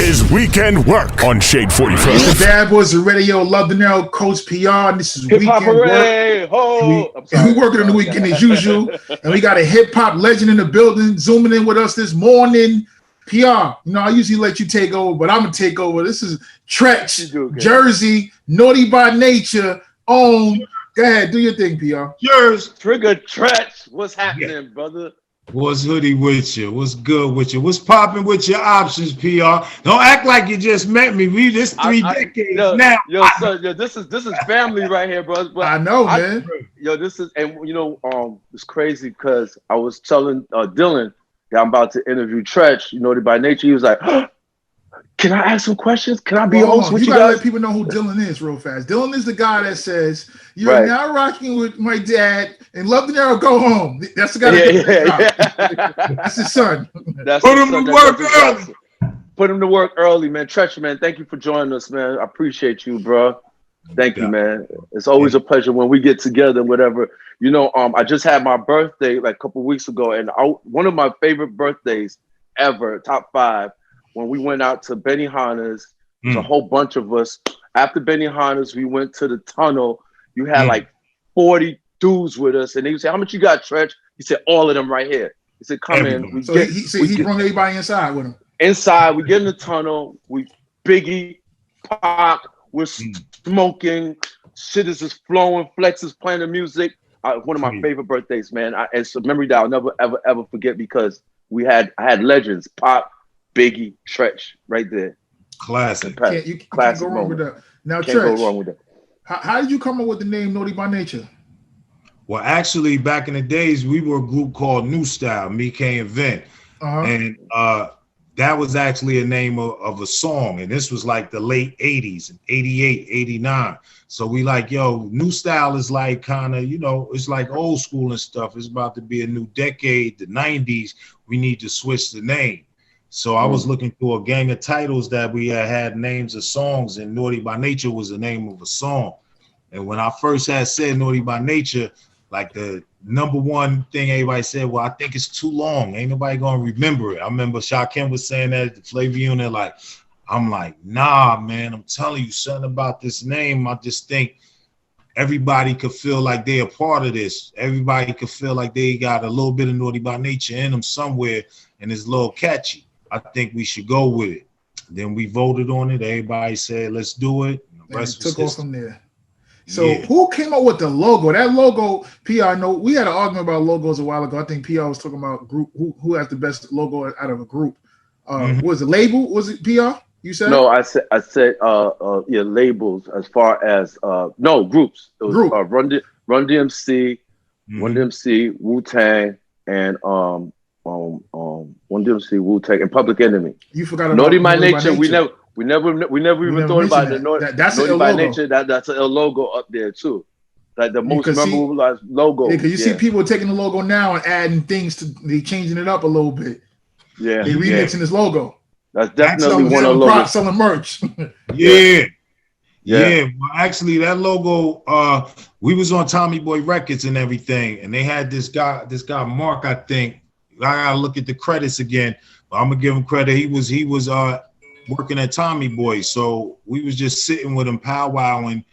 is Weekend Work on Shade 45. The Bad Boys of Radio, Love Dinero, Coach PR, and this is Weekend Work. We working on the weekend as usual, and we got a hip hop legend in the building, zooming in with us this morning. PR, you know, I usually let you take over, but I'm gonna take over. This is Treach, Jersey, Naughty by Nature, own. Go ahead, do your thing, PR. Yours. Trigger Treach, what's happening, brother? What's hoodie with you? What's good with you? What's popping with your options, PR? Don't act like you just met me. We this three decades now. This is family right here, bro. But I know, man. This is, and you know, it's crazy because I was telling Dylan that I'm about to interview Treach, you know, by nature. He was like, can I ask some questions? Can I be host with you guys? You gotta let people know who Dylan is real fast. Dylan is the guy that says, you're now rocking with my dad and Love Dinero, go home. That's the guy that That's his son. Put him to work early. Put him to work early, man. Treach, man, thank you for joining us, man. I appreciate you, bro. Thank you, man. It's always a pleasure when we get together, whatever. You know, I just had my birthday like a couple weeks ago, and one of my favorite birthdays ever, top 5, when we went out to Benihana's. There's a whole bunch of us. After Benihana's, we went to the tunnel. You had like 40 dudes with us, and they said, how much you got, Treach? He said, all of them right here. He said, come in. He brought everybody inside with him. Inside, we get in the tunnel. We Biggie, Tupac, we're smoking. Shit is just flowing. Flex is playing the music. One of my favorite birthdays, man. It's a memory that I'll never, ever forget because I had legends. Pop, Biggie, Treach, right there. Classic. You can't go wrong with that. Now, can't go wrong with that. How did you come up with the name Naughty by Nature? Well, actually, back in the days, we were a group called New Style, me, K, and Vin. And that was actually a name of a song. And this was like the late 80s, 88, 89. So we like, yo, New Style is like kind of, you know, it's like old school and stuff. It's about to be a new decade, the 90s. We need to switch the name. So I was looking through a gang of titles that we had names of songs, and Naughty by Nature was the name of a song. And when I first had said Naughty by Nature, like the number one thing everybody said, well, I think it's too long. Ain't nobody gonna remember it. I remember Shaquem was saying that at the Flavor Unit. Like, I'm like, nah, man, I'm telling you something about this name. I just think everybody could feel like they're a part of this. Everybody could feel like they got a little bit of Naughty by Nature in them somewhere, and it's a little catchy. I think we should go with it. Then we voted on it. Everybody said, let's do it. And the rest took off from there. So who came up with the logo? That logo, PR, I know we had an argument about logos a while ago. I think PR was talking about group who has the best logo out of a group. Was it label? Was it PR? You said? No, I said labels as far as groups. It was Run DMC, Run DMC, Wu-Tang, and One DMC, Wu-Tang, and Public Enemy. You forgot about Naughty by Nature. We never even thought about it. That's Naughty by Nature. That's a logo up there too. Like the most memorable logo. Yeah, because you see people taking the logo now and adding things they changing it up a little bit. Yeah, they remixing this logo. That's definitely one of the logos. Selling merch. Yeah. Well, actually, that logo, we was on Tommy Boy Records and everything, and they had this guy Mark, I think. I gotta look at the credits again, but I'm gonna give him credit. He was working at Tommy Boy, so we was just sitting with him powwowing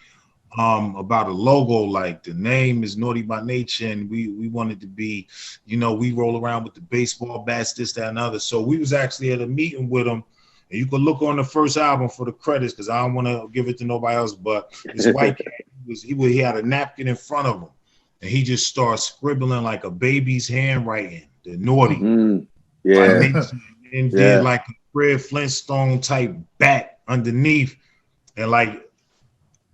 about a logo. Like the name is Naughty by Nature, and we wanted to be, you know, we roll around with the baseball bats, this, that, and other. So we was actually at a meeting with him, and you can look on the first album for the credits because I don't want to give it to nobody else. But this white cat, he had a napkin in front of him, and he just started scribbling like a baby's handwriting. The Naughty, and did like a Fred Flintstone type bat underneath, and like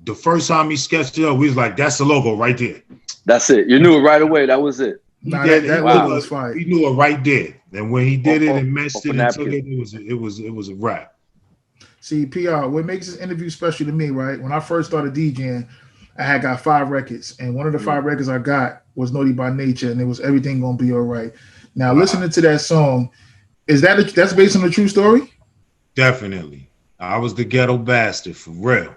the first time he sketched it up, we was like, "That's the logo right there." That's it. You knew it right away. That was it. That logo was fine. We knew it right there. And when he did it and meshed it and took it, it was a wrap. See, PR, what makes this interview special to me, right? When I first started DJing, I had got 5 records, and one of the 5 records I got was Naughty by Nature, and it was Everything Gonna Be All Right. Now, listening to that song, that's based on a true story? Definitely. I was the ghetto bastard, for real.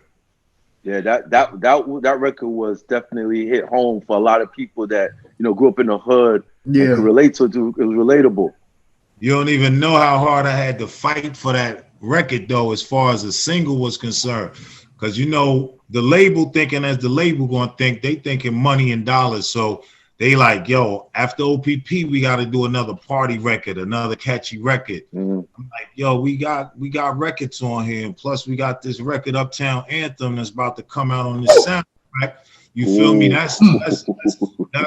Yeah, that record was definitely hit home for a lot of people that, you know, grew up in the hood and could relate to it. It was relatable. You don't even know how hard I had to fight for that record, though, as far as a single was concerned. Because, you know, the label thinking as the label going to think, they thinking money and dollars. So they like, yo, after OPP, we got to do another party record, another catchy record. I'm like, yo, we got records on here. And plus, we got this record, Uptown Anthem, that's about to come out on this soundtrack. You feel me? That's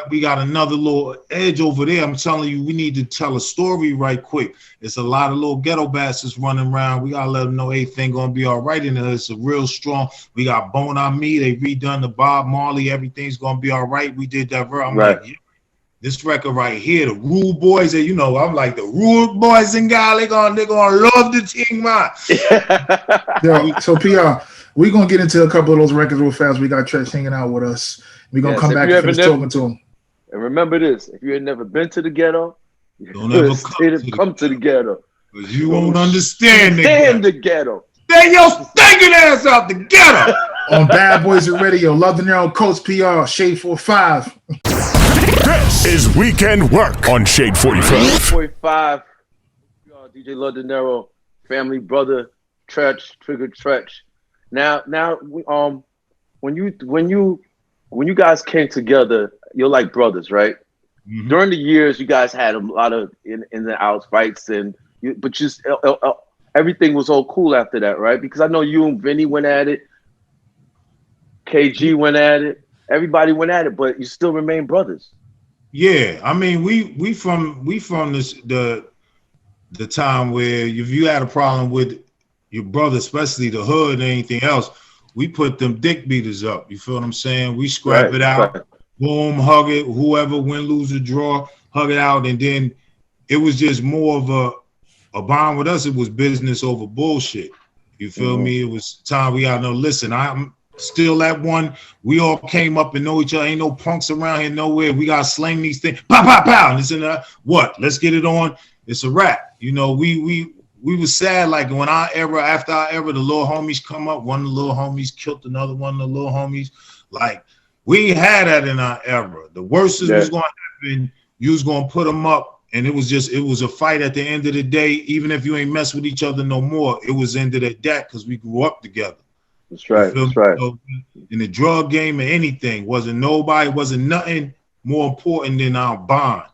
we got another little edge over there. I'm telling you, we need to tell a story right quick. It's a lot of little ghetto bastards running around. We gotta let them know everything gonna be all right in there. It's a real strong. We got Bone on Me. They redone the Bob Marley. Everything's gonna be all right. We did that. I'm like, yeah, this record right here, the Rude Boys. And you know, I'm like the Rude Boys and guy. They gonna love the thing, man. Yo, so PR. We're going to get into a couple of those records real fast. We got Treach hanging out with us. We're going to come back and finish talking to him. And remember this, if you had never been to the ghetto, don't ever come to the ghetto. Because you won't understand the ghetto. Stay your stinking ass out the ghetto. On Bad Boys Radio, Love Dinero, Coach PR, Shade 45. This is Weekend Work on Shade 45. 45. DJ Love Dinero, family brother, Treach, Trigger Treach. Now, when you guys came together, you're like brothers, right? Mm-hmm. During the years, you guys had a lot of in and outs fights, but everything was all cool after that, right? Because I know you and Vinny went at it, KG went at it, everybody went at it, but you still remain brothers. Yeah, I mean, we from this the time where if you had a problem with your brother, especially the hood and anything else, we put them dick beaters up. You feel what I'm saying? We scrap it out, boom, hug it, whoever win, lose, or draw, hug it out. And then it was just more of a bond with us. It was business over bullshit. You feel me? It was time we got no, listen, I'm still at one. We all came up and know each other. Ain't no punks around here nowhere. We got to slang these things. Pow, pow, pow. And this and that. What? Let's get it on. It's a wrap. You know, we was sad, like when after our era, the little homies come up, one of the little homies killed another one of the little homies. Like, we ain't had that in our era. The worst was going to happen, you was going to put them up, and it was a fight at the end of the day. Even if you ain't mess with each other no more, it was ended at that because we grew up together. That's right, that's right. So in the drug game or anything, wasn't nothing more important than our bond.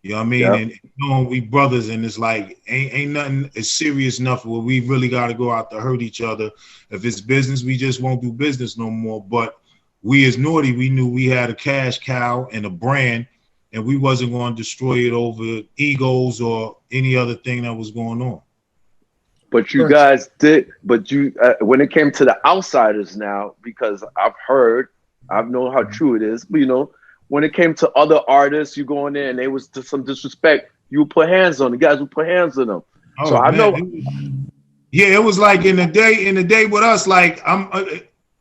You know what I mean? Yep. And knowing we brothers, and it's like ain't nothing as serious enough where we really got to go out to hurt each other. If it's business, we just won't do business no more. But we as Naughty, we knew we had a cash cow and a brand, and we wasn't going to destroy it over egos or any other thing that was going on. But you guys did. But you, when it came to the outsiders now, because I've known how true it is. But, you know, when it came to other artists, you go in there and there was some disrespect. You would put hands on the guys who put hands on them. Oh, so I know. It was like in the day with us. Like I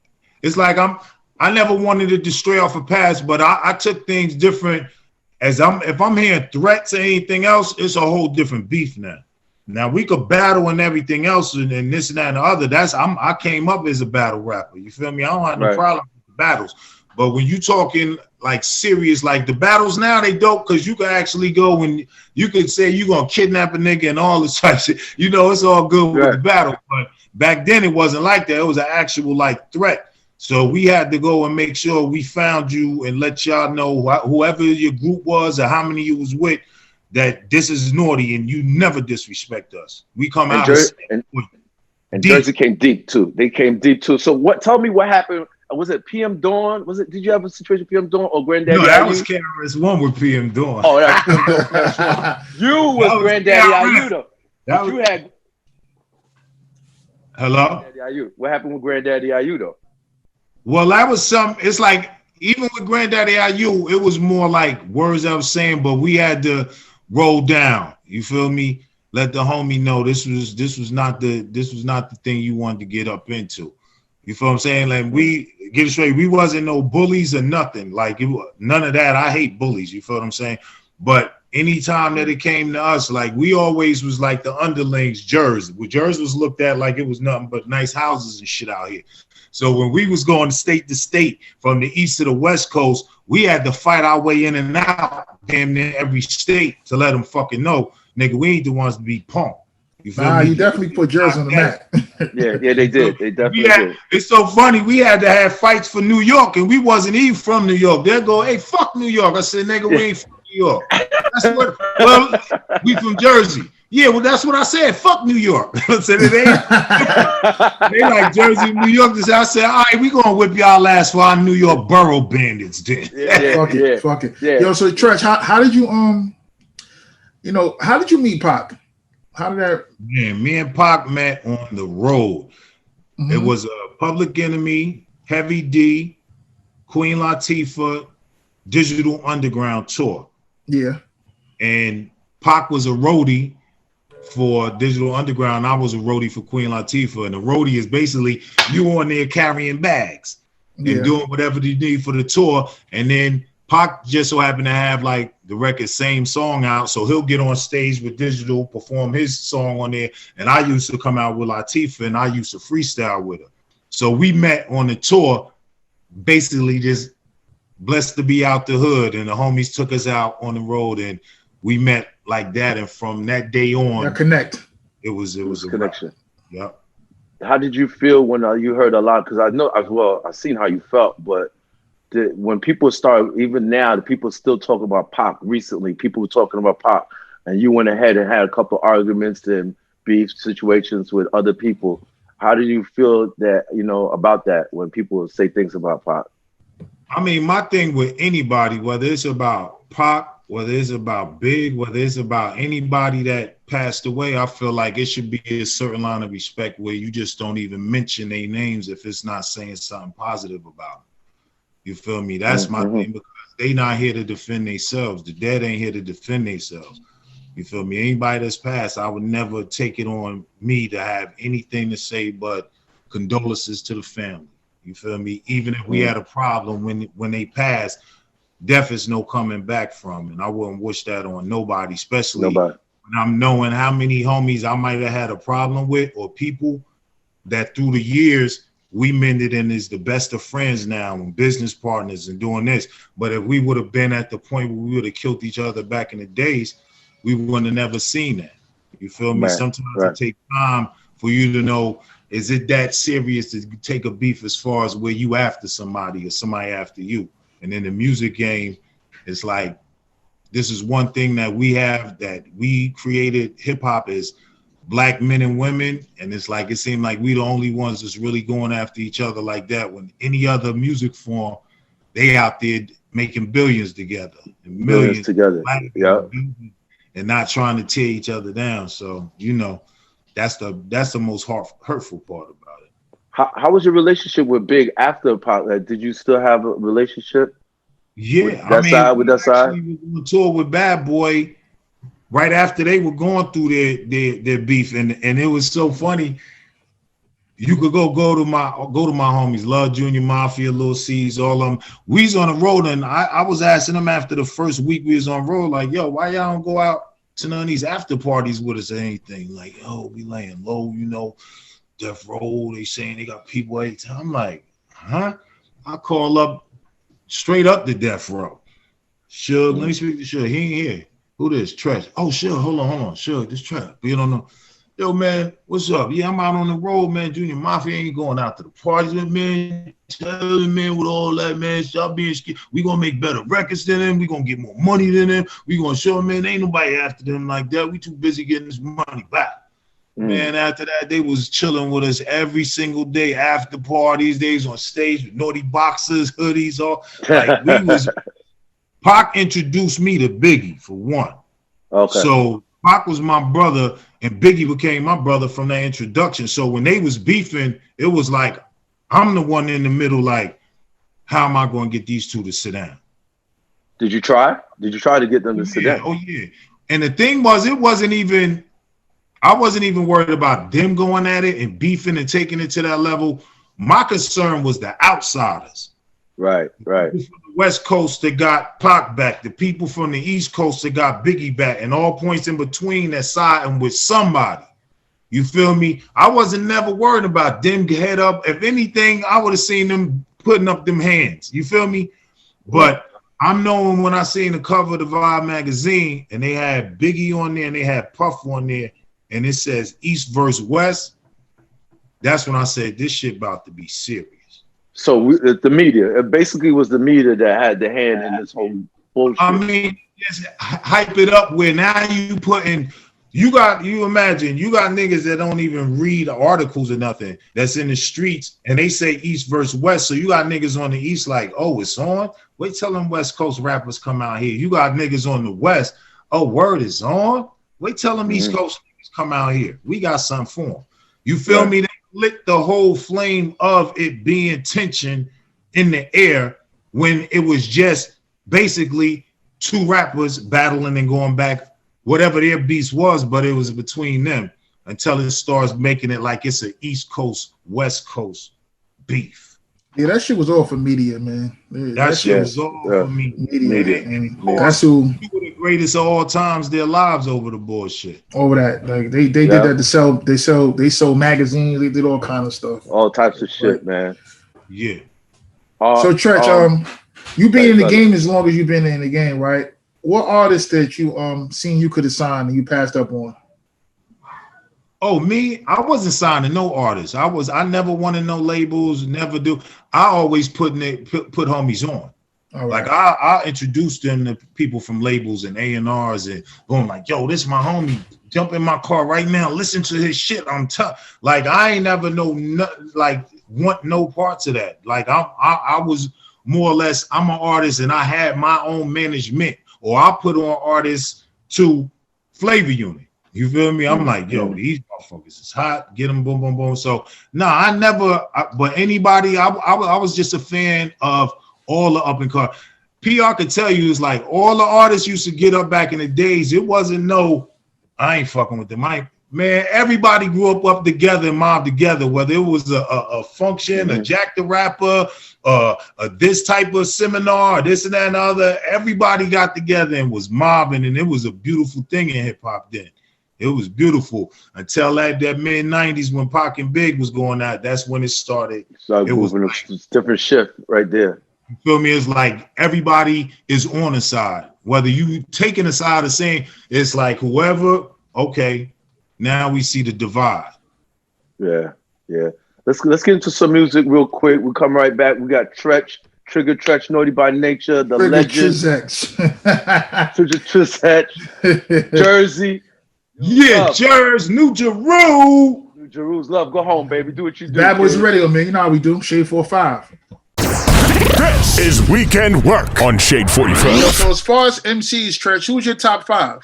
never wanted to destroy off a past, but I took things different. If I'm hearing threats or anything else, it's a whole different beef now. Now we could battle and everything else and this and that and the other. I came up as a battle rapper. You feel me? I don't have no problem with the battles. But when you talking like serious, like the battles now, they dope because you can actually go and you could say you're gonna kidnap a nigga and all this type of shit. You know, it's all good with the battle. But back then it wasn't like that. It was an actual like threat. So we had to go and make sure we found you and let y'all know whoever your group was or how many you was with, that this is Naughty and you never disrespect us. We come out and Jersey came deep too. They came deep too. So tell me what happened. Was it PM Dawn? Did you have a situation with PM Dawn or Granddaddy? No, that was KRS-One with PM Dawn. Oh, that's PM Dawn. You was Granddaddy IU though. You had. Hello? IU. What happened with Granddaddy IU though? Well, that was it's like, even with Granddaddy IU, it was more like words I was saying, but we had to roll down. You feel me? Let the homie know this was not the thing you wanted to get up into. You feel what I'm saying? Like, we get it straight. We wasn't no bullies or nothing. Like, none of that. I hate bullies. You feel what I'm saying? But anytime that it came to us, like, we always was like the underlings. Jersey was looked at like it was nothing but nice houses and shit out here. So when we was going state to state from the east to the west coast, we had to fight our way in and out damn near every state to let them fucking know nigga, we ain't the ones to be punked. You feel nah, me? you definitely put Jersey on the map. yeah, they did. They definitely did. It's so funny. We had to have fights for New York, and we wasn't even from New York. They'll go, hey, fuck New York. I said, nigga, we ain't from New York. That's what. Well, we from Jersey. Yeah, well, that's what I said. Fuck New York. I said, it ain't. They like Jersey, New York. I said, all right, we gonna whip y'all ass for our New York borough bandits. Then. Fuck it. Yeah. Yo, so Treach, how did you how did you meet Pac? How did that? Man, me and Pac met on the road. Mm-hmm. It was a Public Enemy, Heavy D, Queen Latifah, Digital Underground tour. Yeah. And Pac was a roadie for Digital Underground. I was a roadie for Queen Latifah. And the roadie is basically you on there carrying bags and doing whatever you need for the tour. And then Pac just so happened to have like the record same song out, so he'll get on stage with Digital, perform his song on there, and I used to come out with Latifah and I used to freestyle with her. So we met on the tour, basically just blessed to be out the hood, and the homies took us out on the road and we met like that, and from that day on, connect. It was a connection. Yep. How did you feel when you heard a lot? Because I know as well, I've seen how you felt, but when people start, even now, the people still talk about Pac. Recently, people were talking about Pac, and you went ahead and had a couple of arguments and beef situations with other people. How do you feel that, about that when people say things about Pac? I mean, my thing with anybody, whether it's about Pac, whether it's about Big, whether it's about anybody that passed away, I feel like it should be a certain line of respect where you just don't even mention their names if it's not saying something positive about them. You feel me? That's my thing, because they not here to defend themselves. The dead ain't here to defend themselves. You feel me? Anybody that's passed, I would never take it on me to have anything to say but condolences to the family. You feel me? Even if we had a problem when they passed, death is no coming back from. And I wouldn't wish that on nobody, especially when I'm knowing how many homies I might have had a problem with, or people that through the years we mended and is the best of friends now and business partners and doing this. But if we would have been at the point where we would have killed each other back in the days, we wouldn't have never seen that. You feel me? Sometimes it takes time for you to know, is it that serious to take a beef as far as where you after somebody or somebody after you? And in the music game, it's like, this is one thing that we have, that we created. Hip hop is Black men and women, and it's like it seemed like we the only ones that's really going after each other like that. When any other music form, they out there making billions together, and millions together, and not trying to tear each other down. So that's the most hurtful part about it. How was your relationship with Big after Pac? Did you still have a relationship? Yeah, with that side. We were on tour with Bad Boy right after they were going through their beef, and it was so funny. You could go to my homies, Love Junior, Mafia, Lil C's, all of them. We's on the road, and I was asking them after the first week we was on road, like, yo, why y'all don't go out to none of these after parties with us or anything? Like, yo, we laying low, Death Row, they saying they got people 8 times. I'm like, huh? I call up straight up to Death Row. Suge, let me speak to Suge. He ain't here. Who this? Treach. Oh, Suge, hold on. Suge, this Treach. You don't know. Yo, man, what's up? Yeah, I'm out on the road, man. Junior Mafia ain't going out to the parties with me. Tell him, man, with all that, man. Stop being scared. We gonna make better records than them. We gonna get more money than them. We gonna show them, man, ain't nobody after them like that. We too busy getting this money back. Man, after that, they was chilling with us every single day after parties. They was on stage with naughty boxers, hoodies, all. Like, we was... Pac introduced me to Biggie, for one. Okay. So Pac was my brother, and Biggie became my brother from that introduction. So when they was beefing, it was like, I'm the one in the middle, like, how am I going to get these two to sit down? Did you try? Did you try to get them to sit down? Oh, yeah. And the thing was, I wasn't even worried about them going at it and beefing and taking it to that level. My concern was the outsiders. Right. From the West Coast that got Pac back, the people from the East Coast that got Biggie back, and all points in between that siding with somebody. You feel me? I wasn't never worried about them head up. If anything, I would have seen them putting up them hands. You feel me? But I'm knowing when I seen the cover of the Vibe magazine and they had Biggie on there and they had Puff on there and it says East versus West. That's when I said this shit about to be serious. So the media, it basically was the media that had the hand in this whole bullshit. I mean, just hype it up where now you putting, you imagine, you got niggas that don't even read articles or nothing that's in the streets and they say East versus West. So you got niggas on the East like, oh, it's on? Wait till them West Coast rappers come out here. You got niggas on the West, oh, word is on? Wait till them East Coast niggas come out here. We got something for them. You feel me? They lit the whole flame of it being tension in the air when it was just basically two rappers battling and going back, whatever their beast was, but it was between them until it starts making it like it's an East Coast, West Coast beef. Yeah, that shit was all for media, man. That shit was all for media. And that's who people the greatest of all times, their lives over the bullshit. Over that, like they did that to sell. They sold magazines. They did all kind of stuff. All types of shit, man. Yeah. So Treach, you been in the game as long as you've been in the game, right? What artists that you seen you could have signed and you passed up on? Oh, me? I wasn't signing no artists. I never wanted no labels, never do. I always put homies on. Right. Like I introduced them to people from labels and A&Rs and going like, yo, this is my homie. Jump in my car right now. Listen to his shit. I'm tough. Like I ain't never want no parts of that. Like I was more or less, I'm an artist and I had my own management, or I put on artists to Flavor Unit. You feel me? I'm like, yo, these motherfuckers is hot. Get them, boom, boom, boom. So, I never, but anybody, I was just a fan of all the up and coming. PR could tell you, it's like all the artists used to get up back in the days. It wasn't I ain't fucking with them. Man, everybody grew up together and mobbed together, whether it was a function, a Jack the Rapper, this type of seminar, this and that and other. Everybody got together and was mobbing, and it was a beautiful thing in hip hop then. It was beautiful until that mid-90s when Pac and Big was going out. That's when it started. It was a different shift right there. You feel me? It's like everybody is on a side. Whether you taking a side or saying it's like whoever, okay, now we see the divide. Yeah. Let's get into some music real quick. We'll come right back. We got Treach, Trigger Treach, Naughty by Nature, the Trigger legend. Trigger Treach, Jersey. Yeah, Jersey, New Jeru's love. Go home, baby. Do what you do. Bad Boys Radio, man. You know how we do. Shade 45. This is Weekend Work on Shade 45. So as far as MCs, Treach, who's your top 5?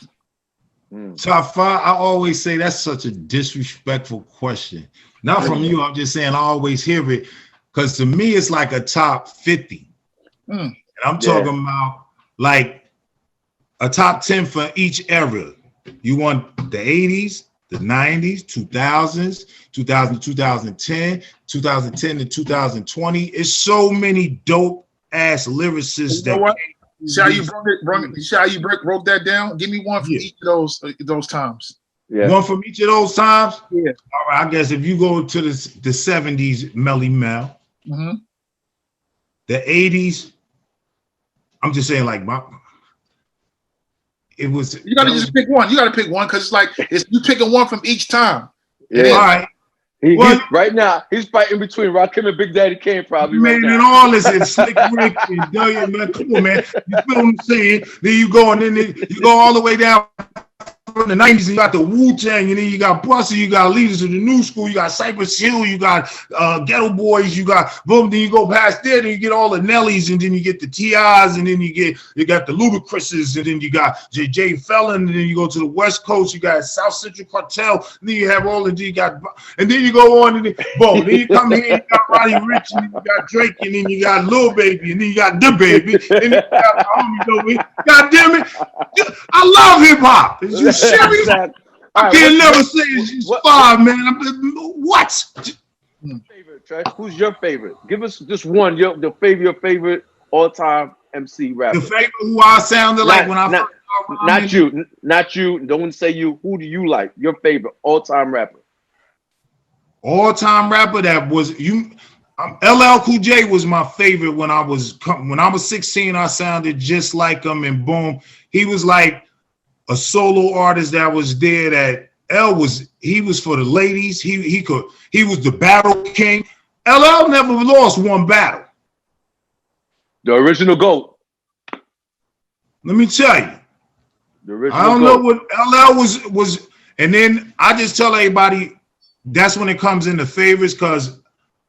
Top 5? I always say that's such a disrespectful question. Not from you. I'm just saying I always hear it because to me it's like a top 50. And I'm talking about like a top 10 for each era. You want the 80s, the 90s, 2000s, 2010, 2010 to 2020. It's so many dope ass lyricists you know what? See how you broke that down? Give me one from each of those times. Yeah. One from each of those times? Yeah. All right, I guess if you go to the 70s, Melly Mel. Mm-hmm. The 80s, I'm just saying like it was. You gotta just pick one. You gotta pick one because it's like you picking one from each time. Yeah. All right. Right now, he's fighting between Rakim and Big Daddy Kane probably. Man, right and all this and Slick Rick and Delian, man. Come on, man. You feel what I'm saying? Then you go and then you go all the way down from the 90s and you got the Wu-Tang and then you got Buster, you got Leaders of the New School, you got Cypress Hill, you got Ghetto Boys, you got boom, then you go past there, then you get all the Nellies and then you get the T.I.s and then you got the Ludacris's and then you got J. Felon and then you go to the West Coast, you got South Central Cartel, and then you have all the and then you go on and then you come here, you got Roddy Ricch and then you got Drake and then you got Lil Baby and then you got The Baby and then you got the homies over here. God damn it. I love hip hop. Is you serious? I can't never say it's 5, man. What? Favorite, Treach? Who's your favorite? Give us just one. Your favorite all-time MC rapper. The favorite who I sounded like when I first not you. Don't say you. Who do you like? Your favorite all-time rapper. All-time rapper that was you. LL Cool J was my favorite when I was 16. I sounded just like him, and boom, he was like a solo artist that was there. That he was for the ladies. He was the battle king. LL never lost one battle. The original GOAT. Let me tell you. The original I don't GOAT. know what LL was, and then I just tell everybody that's when it comes into favorites, because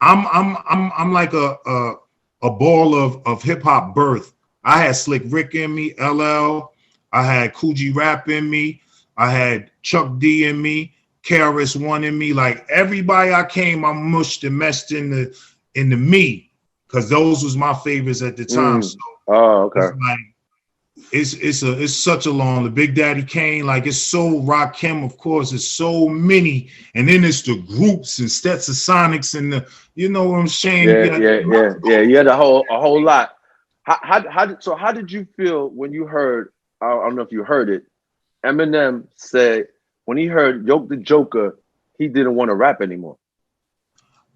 I'm like a ball of hip hop birth. I had Slick Rick in me, LL. I had Cool G Rap in me. I had Chuck D in me, KRS-One in me. Like everybody I mushed and meshed into me, because those was my favorites at the time. So okay. It's such a long. The Big Daddy Kane, like it's so Rakim, of course, it's so many, and then it's the groups and Stetsasonics and the, you know what I'm saying? Yeah. You had a whole lot. How did you feel when you heard? I don't know if you heard it. Eminem said when he heard Yoke the Joker, he didn't want to rap anymore.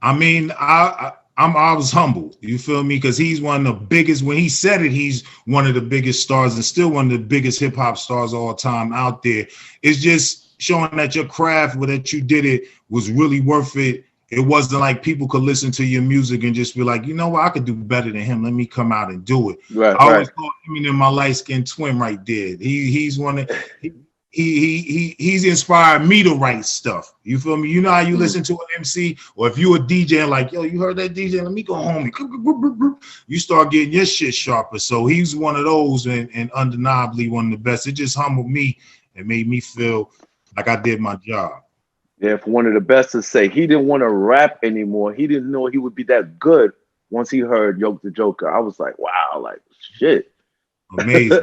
I mean, I was humbled. You feel me? Because he's one of the biggest. When he said it, he's one of the biggest stars and still one of the biggest hip hop stars all time out there. It's just showing that your craft, that you did it, was really worth it. It wasn't like people could listen to your music and just be like, you know what, I could do better than him. Let me come out and do it. Right, I always thought him and my light-skinned twin right there. He's one of he's inspired me to write stuff. You feel me? You know how you listen to an MC, or if you a DJ and like, yo, you heard that DJ? Let me go home. You start getting your shit sharper. So he's one of those, and undeniably one of the best. It just humbled me and made me feel like I did my job. Yeah, for one of the best to say he didn't want to rap anymore. He didn't know he would be that good once he heard Yoke the Joker. I was like, wow, like shit. Amazing.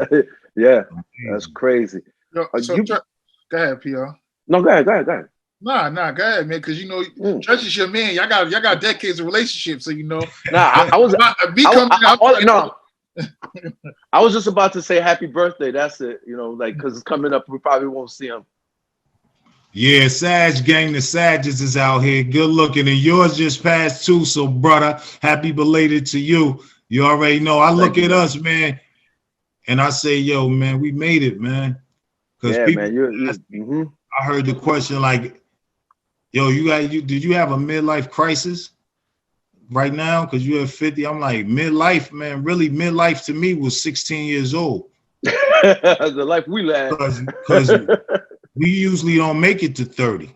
Yeah, amazing. That's crazy. Yo, go ahead, PR. No, go ahead. Nah, go ahead, man. Because you know, Treach is your man. Y'all got decades of relationship, so you know. Nah, I was just about to say happy birthday. That's it. You know, like because it's coming up, we probably won't see him. Yeah, Sag gang, the Sages is out here, good looking, and yours just passed too. So, brother, happy belated to you. You already know. I look at us, man, and I say, yo, man, we made it, man. Because people, man, I heard the question like, yo, did you have a midlife crisis right now? Because you're at 50. I'm like, midlife, man. Really, midlife to me was 16 years old. The life we led. Because we usually don't make it to 30.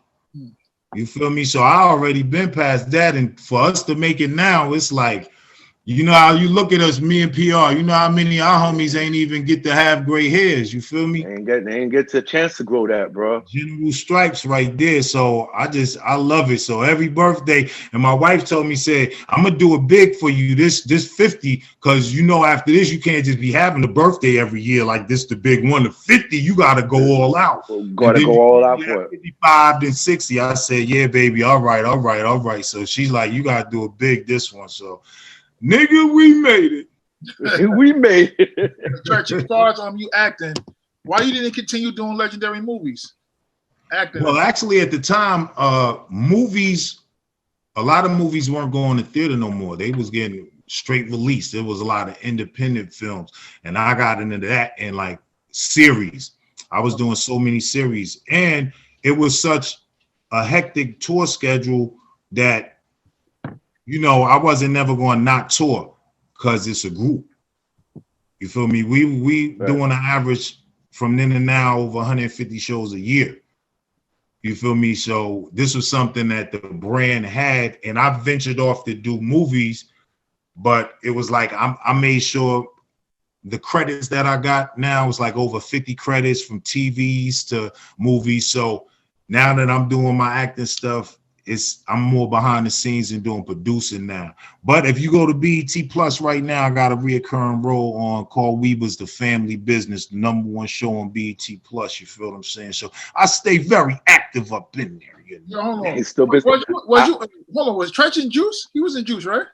You feel me? So I already been past that. And for us to make it now, it's like, you know how you look at us, me and PR, you know how many of our homies ain't even get to have gray hairs. You feel me? They ain't get a chance to grow that, bro. General stripes right there. So I love it. So every birthday, and my wife told me, said, I'm gonna do it big for you this 50, because you know after this you can't just be having a birthday every year like this, the big one. The 50, you gotta go all out. Gotta go all out for it. 55 then 60. I said, yeah, baby, all right. So she's like, you gotta do it big this one. So nigga, we made it. We made it. Treach, as far as you acting, why you didn't continue doing legendary movies? Acting. Well, actually, at the time, movies, a lot of movies weren't going to theater no more. They was getting straight released. There was a lot of independent films, and I got into that in like series. I was doing so many series, and it was such a hectic tour schedule that, you know, I wasn't never going to not tour because it's a group. You feel me? We right. Doing an average from then to now over 150 shows a year. You feel me? So this was something that the brand had, and I ventured off to do movies, but it was like I made sure the credits that I got now was like over 50 credits from TVs to movies. So now that I'm doing my acting stuff, I'm more behind the scenes and doing producing now. But if you go to BET Plus right now, I got a reoccurring role on called Weber's The Family Business, the #1 show on BET Plus. You feel what I'm saying? So I stay very active up in there. You know? Yo, hold on. He's still busy. Was Treach in Juice? He was in Juice, right?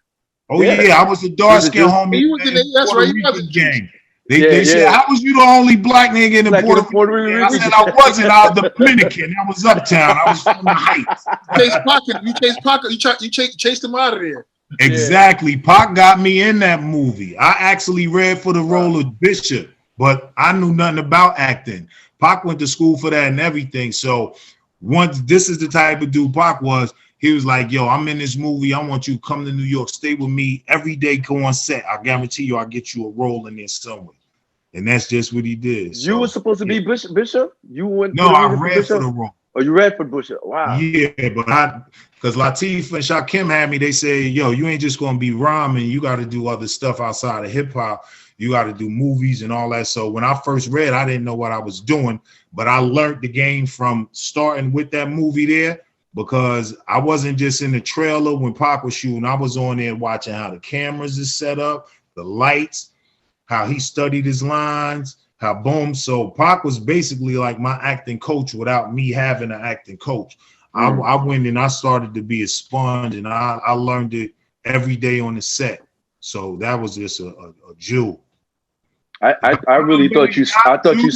Oh yeah, I was a dark skin homie. He was in the, that's right. He was in Juice. They said, how was you the only black nigga in the Puerto Rico? I said, I wasn't. I was Dominican. I was uptown. I was from the Heights. You chased Pac. You chased him out of there. Exactly. Pac got me in that movie. I actually read for the role of Bishop, but I knew nothing about acting. Pac went to school for that and everything. So once this is the type of dude Pac was, he was like, yo, I'm in this movie. I want you to come to New York, stay with me every day, go on set. I guarantee you I'll get you a role in there somewhere. And that's just what he did. You were supposed to be Bishop? You went No, I read for the role. Oh, you read for Bishop. Wow. Yeah, but because Latif and Shakim had me, they say, yo, you ain't just gonna be rhyming, you gotta do other stuff outside of hip-hop. You gotta do movies and all that. So when I first read, I didn't know what I was doing, but I learned the game from starting with that movie there, because I wasn't just in the trailer when Pac was shooting. I was on there watching how the cameras is set up, the lights, how he studied his lines, how boom. So Pac was basically like my acting coach without me having an acting coach. I went and I started to be a sponge, and I learned it every day on the set. So that was just a jewel. I really thought you. I thought you.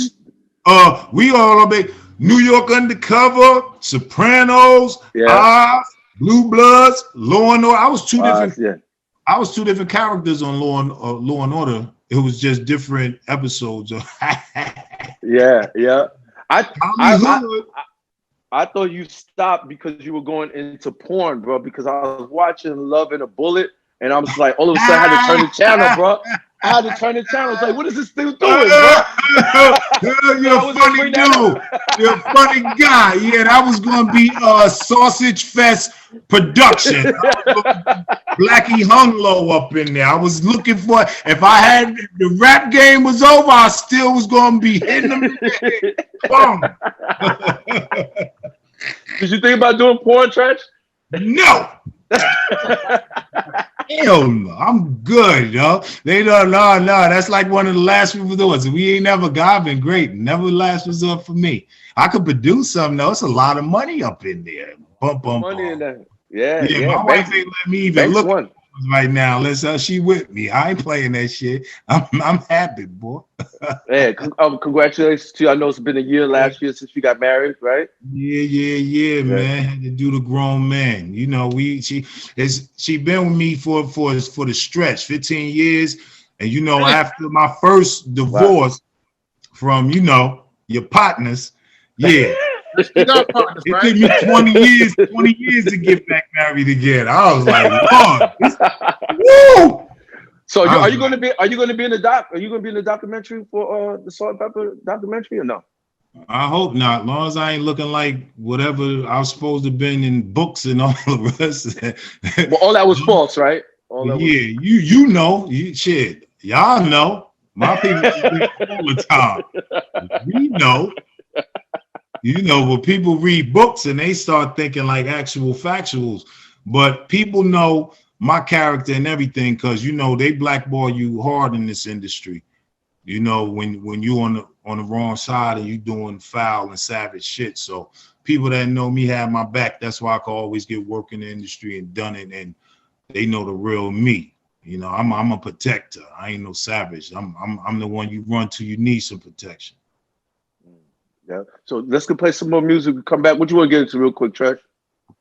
We all a big New York Undercover, Sopranos, Blue Bloods, Law and Order. I was two different. Yeah. I was two different characters on Law and Order. It was just different episodes. Yeah. I thought you stopped because you were going into porn, bro. Because I was watching Love and a Bullet, and I was like, all of a sudden, I had to turn the channel, bro. I had to turn the channel. I was like, what is this thing doing, bro? You're a funny dude. You're a funny guy. Yeah, that was going to be a Sausage Fest production. Blackie hung low up in there. I was looking for, if the rap game was over, I still was going to be hitting them. Boom. Did you think about doing porn, Treach? No. Hell no, I'm good, yo. They don't, no. That's like one of the last resorts. We ain't never got been great. Never last resort for me. I could produce something though. It's a lot of money up in there. Money in there. Yeah. My wife ain't let me even look at right now. Listen, she with me. I ain't playing that shit. I'm happy, boy. Yeah, congratulations to you. I know it's been a year last year since you got married, right? Yeah, man. Had to do the grown man. You know, she been with me for the stretch, 15 years. And you know, after my first divorce from, you know, your partners, yeah. Partners, it took me 20 years to get back married again. I was like, Lord, woo! So are you going to be in the documentary for the Salt and Pepper documentary or no? I hope not. As long as I ain't looking like whatever I was supposed to have been in books and all the rest. Well, all that was false, right? You know, shit. Y'all know. My people all the time. We know. You know, but people read books and they start thinking like actual factuals. But people know my character and everything because, you know, they blackball you hard in this industry. You know, when you on the wrong side and you doing foul and savage shit. So people that know me have my back. That's why I can always get work in the industry and done it. And they know the real me. You know, I'm a protector. I ain't no savage. I'm the one you run to. You need some protection. Yeah. So let's go play some more music. Come back. What you want to get into real quick, Treach?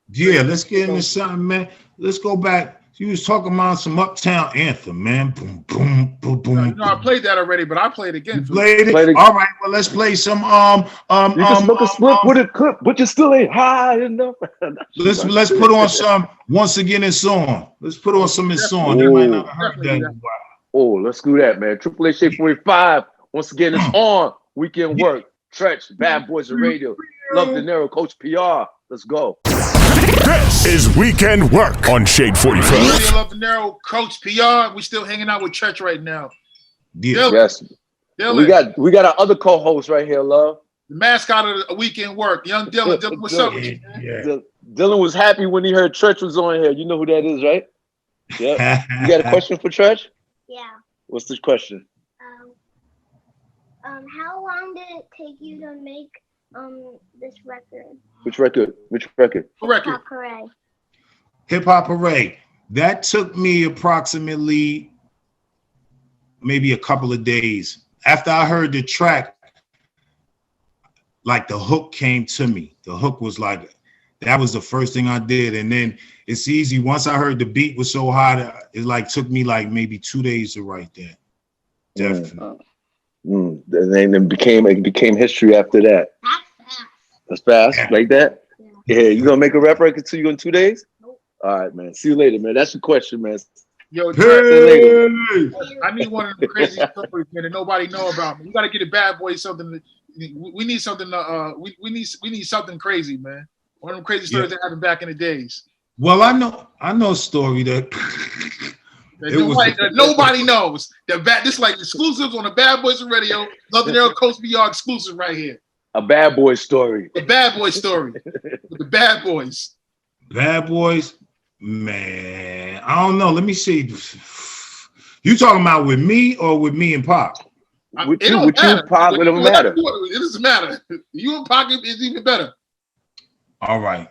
Yeah, let's get into something, man. Let's go back. You was talking about some Uptown Anthem, man. Boom, boom, boom, boom. You know, I played that already, but I played it again. Played it? All right. Well, let's play some. You can smoke a split with a clip, but you still ain't high enough. Let's put on some Once Again in song. Let's put on some in song. You might not have heard that in a while. Oh, let's do that, man. Triple A Shade 45. Once again, it's on. Weekend work. Treach, Bad Boys of Radio. Love Dinero, Coach PR. Let's go. This is Weekend Work on Shade 45. Love Dinero, Coach PR. We still hanging out with Treach right now. Yeah. Yes. Dylan. We got our other co-host right here, love. The mascot of the Weekend Work, young Dylan. Dylan, what's up? Yeah. Dylan was happy when he heard Treach was on here. You know who that is, right? Yeah. You got a question for Treach? Yeah. What's the question? How long did it take you to make this record? Which record? Hip Hop Parade. That took me approximately maybe a couple of days. After I heard the track, like the hook came to me. The hook was like, That was the first thing I did. And then it's easy. Once I heard the beat was so hot, it like took me like maybe 2 days to write that. Definitely. And then it became history after that. That's fast, like that. Yeah, you gonna make a rap record to you in 2 days? Nope. All right, man. See you later, man. That's your question, man. Yo, hey. I need one of the crazy stories, man, that nobody know about. You gotta get a bad boy something. We need something. We need something crazy, man. One of them crazy stories that happened back in the days. Well, I know a story that nobody knows. This is like exclusives on the Bad Boys Radio. Dinero Coach VR exclusive right here. A bad boy story. A bad boy story. With the bad boys. Bad boys, man. I don't know. Let me see. You talking about with me or with me and Pop? With you, Pop, it don't matter. It doesn't matter. You and Pop is even better. All right.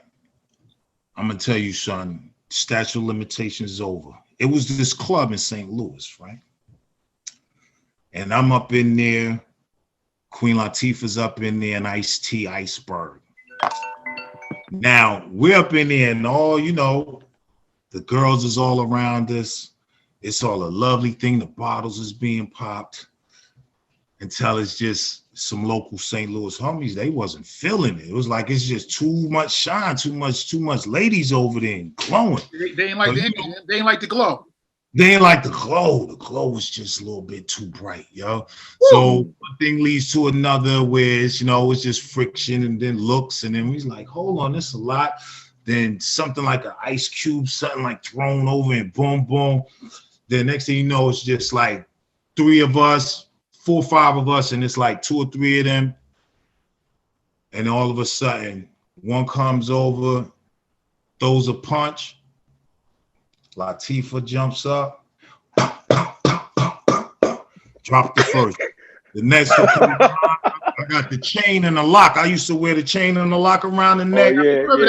I'm gonna tell you, son. Statute of limitations is over. It was this club in St. Louis, right? And I'm up in there. Queen Latifah's up in there, and Ice-T, Iceberg. Now we're up in there, and all the girls is all around us. It's all a lovely thing. The bottles is being popped until it's just some local St. Louis homies. They wasn't feeling it. It was like it's just too much shine, too much ladies over there and glowing. They ain't like the image. They ain't like the glow. They ain't like the glow. The glow was just a little bit too bright, yo. So one thing leads to another where it's, it's just friction and then looks. And then we was like, hold on, this is a lot. Then something like an ice cube, something like thrown over and boom, boom. Then next thing you know, it's just like 3 of us, 4 or 5 of us, and it's like 2 or 3 of them. And all of a sudden, one comes over, throws a punch. Latifah jumps up, drop the first. The next one comes on, I got the chain and the lock. I used to wear the chain and the lock around the neck. We remember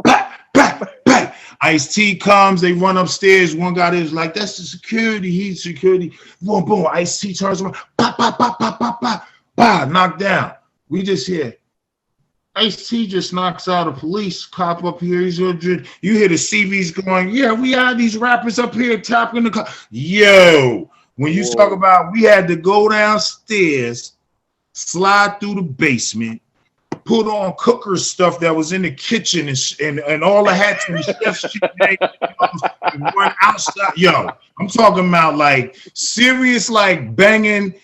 that. Ice-T comes, they run upstairs. One guy is like, that's the security. He's security. Boom, boom. Ice-T turns around. Pop, pop, pop, pop, pop, pop. Bah, knocked down. We just hear Ice-T just knocks out a police cop up here. You hear the CVs going, yeah, we had these rappers up here tapping the car. Yo, when you talk about we had to go downstairs, slide through the basement, put on cooker stuff that was in the kitchen and all the hats and the chef's and went outside. Yo, I'm talking about like serious, like banging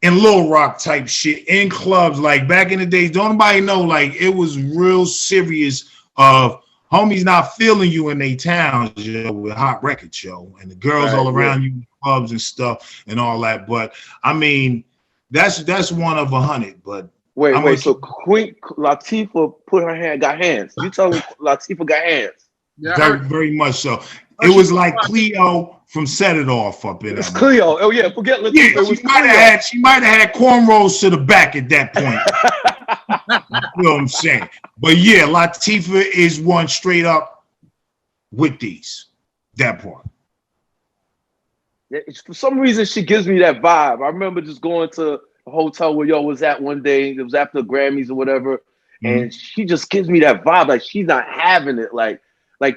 in Little Rock type shit in clubs. Like back in the days, don't nobody know, like it was real serious of homies not feeling you in they towns, with hot records, and the girls all around you in clubs and stuff and all that. But I mean, that's one of 100. But wait, so Queen Latifah got hands. You tell me Latifah got hands? Yeah, very, very much so. It was like Cleo from Set It Off up in there. It's Cleo. Oh yeah, forget Latifah. Yeah, she might have had cornrows to the back at that point. You know what I'm saying? But yeah, Latifah is one straight up with these. That part. Yeah, for some reason, she gives me that vibe. I remember just going to a hotel where y'all was at one day. It was after the Grammys or whatever, and she just gives me that vibe. Like she's not having it. Like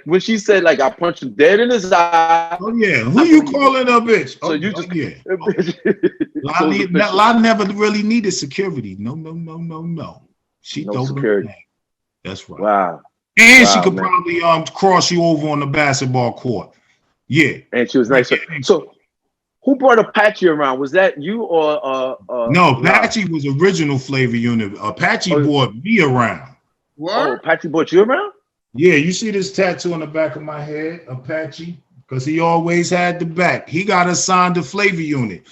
when she said, like, I punched him dead in his eye. Oh yeah, who you calling a bitch? So you just La never really needed security. No. She no security. That's right. Wow. And she could probably cross you over on the basketball court. Yeah. And she was nice. So who brought Apache around? Was that you or no? Apache was original Flavor Unit. Apache brought me around. What? Oh, Apache brought you around? Yeah, you see this tattoo on the back of my head, Apache, because he always had the back. He got assigned to Flavor Unit.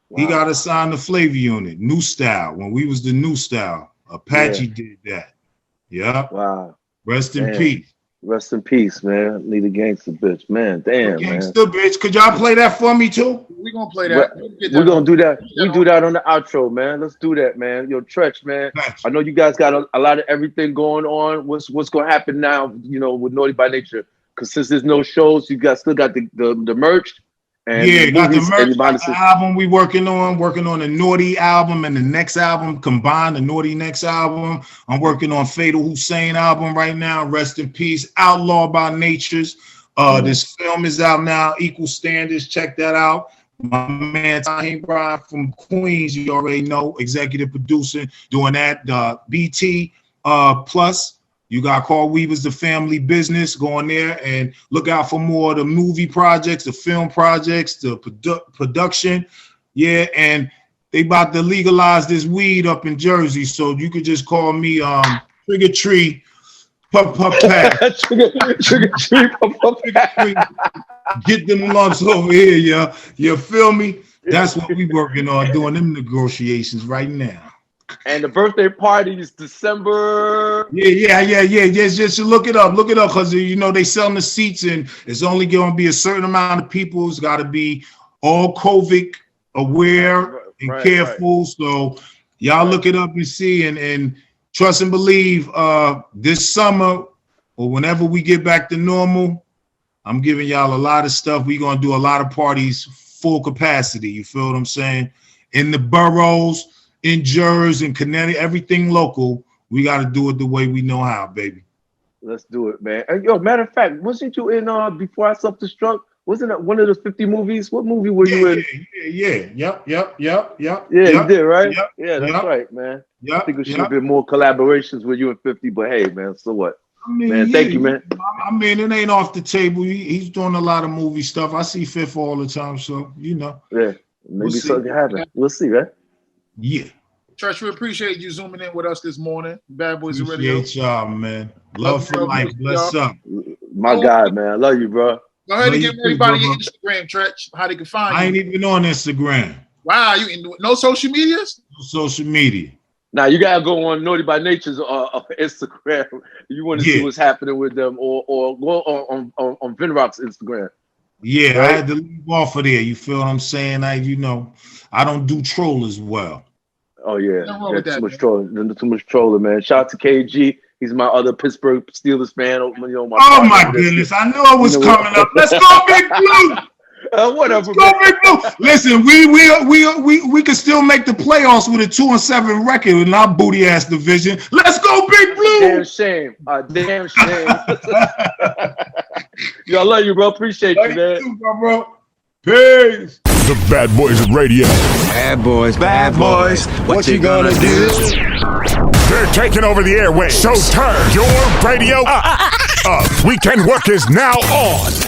Wow. He got assigned to Flavor Unit, New Style. When we was the New Style, Apache did that. Yeah. Wow. Rest in peace. Rest in peace, man. Need a gangster bitch, man. Damn, gangster bitch. Could y'all play that for me too? We're gonna play that. We're gonna do that. We do that on the outro, man. Let's do that, man. Yo, Treach, man. I know you guys got a lot of everything going on. What's gonna happen now? With Naughty by Nature, because since there's no shows, you guys still got the merch And got the merch, got the album we working on the Naughty album and the next album combined, the Naughty next album. I'm working on Fatal Hussein album right now. Rest in peace. Outlaw by Natures. This film is out now. Equal Standards. Check that out. My man Tahim Brian from Queens, you already know, executive producer, doing that. BT Plus. You got Carl Weaver's The Family Business. Go on there and look out for more of the movie projects, the film projects, the production. Yeah, and they about to legalize this weed up in Jersey, so you could just call me Trigger Tree Puff Pack. Trigger Tree Puff Pack. Get them lumps over here, yeah. You feel me? That's what we working on, doing them negotiations right now. And the birthday party is December. Yeah. Just look it up, because you know they selling the seats, and it's only going to be a certain amount of people. It's got to be all COVID aware and careful. So y'all look it up and see, and trust and believe. This summer or whenever we get back to normal, I'm giving y'all a lot of stuff. We're gonna do a lot of parties, full capacity. You feel what I'm saying? In the boroughs. In Jersey, in Connecticut, everything local, we got to do it the way we know how, baby. Let's do it, man. Yo, matter of fact, wasn't you in Before I Self-Destruct? Wasn't that one of the 50 movies? What movie were you in? Yeah. Yeah, you did, right? Yeah, that's right, man. I think it should have been more collaborations with you and 50, but hey, man, so what? I mean, man, thank you, man. I mean, it ain't off the table. He's doing a lot of movie stuff. I see Fifth all the time, so you know. Yeah, maybe something happen. We'll see, right? Yeah. Treach, we appreciate you zooming in with us this morning. Bad Boys Radio. Appreciate y'all, man. Love for life. Bless up. My God, man. I love you, bro. Go ahead and give everybody your Instagram, Treach, how they can find you. I ain't even on Instagram. Wow, you in no social medias? No social media. Now you gotta go on Naughty by Nature's Instagram. You want to see what's happening with them, or go on Vinrock's Instagram. Yeah, right? I had to leave off of there. You feel what I'm saying? I don't do troll as well. Oh yeah, too much trolling, man. Shout out to KG. He's my other Pittsburgh Steelers fan. You know, my goodness, I knew it was coming up. Let's go, Big Blue. Whatever. Let's go, Big Blue. Listen, we can still make the playoffs with a 2-7 record in our booty ass division. Let's go, Big Blue. Damn shame. Damn shame. Yo, I love you, bro. Appreciate you, man. You too, bro. Peace. The Bad Boys Radio. Bad boys. What you gonna do? They're taking over the airwaves. So turn your radio up. Weekend Work is now on.